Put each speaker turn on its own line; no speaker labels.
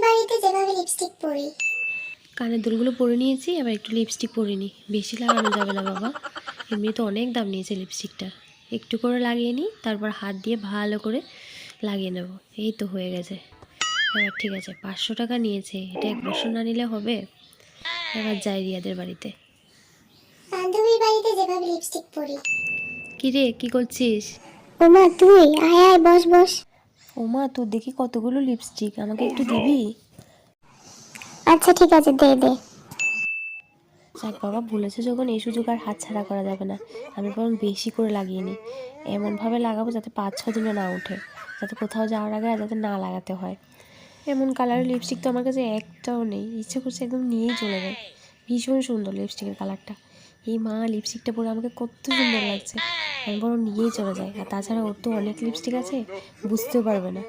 বাড়িতে যেভাবে লিপস্টিক পরি।
কানের দুলগুলো পরে নিয়েছি, আবার একটু লিপস্টিক পরে নিই। বেশি লাগানো যাবে না বাবা, এমনি তো অনেক দাম নিয়েছে লিপস্টিকটা। একটু করে লাগিয়ে নিই, তারপর হাত দিয়ে ভালো করে লাগিয়ে নেব। এই তো হয়ে গেছে। এবার ঠিক আছে, 500 টাকা নিয়েছে, এটা 1 বছর না নিলে হবে? এবার যাই রিয়াদের বাড়িতে।
বান্ধবীর বাড়িতে যেভাবে লিপস্টিক পরি।
কি রে, কি করছিস?
ওমা তুই আয় আয়, বস বস।
ওমা, তোর দেখি কতগুলো লিপস্টিক, আমাকে একটু দিবি?
আচ্ছা ঠিক আছে, দে দে।
যাক বাবা, বলেছে যখন এই সুযোগ আর হাতছাড়া করা যাবে না। আমি বরং বেশি করে লাগিয়ে নিই। এমনভাবে লাগাবো যাতে 5-6 দিনও না ওঠে, যাতে কোথাও যাওয়ার আগে আর যাতে না লাগাতে হয়। এমন কালারের লিপস্টিক তো আমার কাছে একটাও নেই, ইচ্ছে করছে একদম নিয়েই চলে যায়। ভীষণ সুন্দর লিপস্টিকের কালারটা। এই মা, লিপস্টিকটা পরে আমাকে কত সুন্দর লাগছে। আমি বরং নিয়েই চলে যাই। আর তাছাড়া ওর তো অনেক লিপস্টিক আছে, বুঝতেও পারবে না।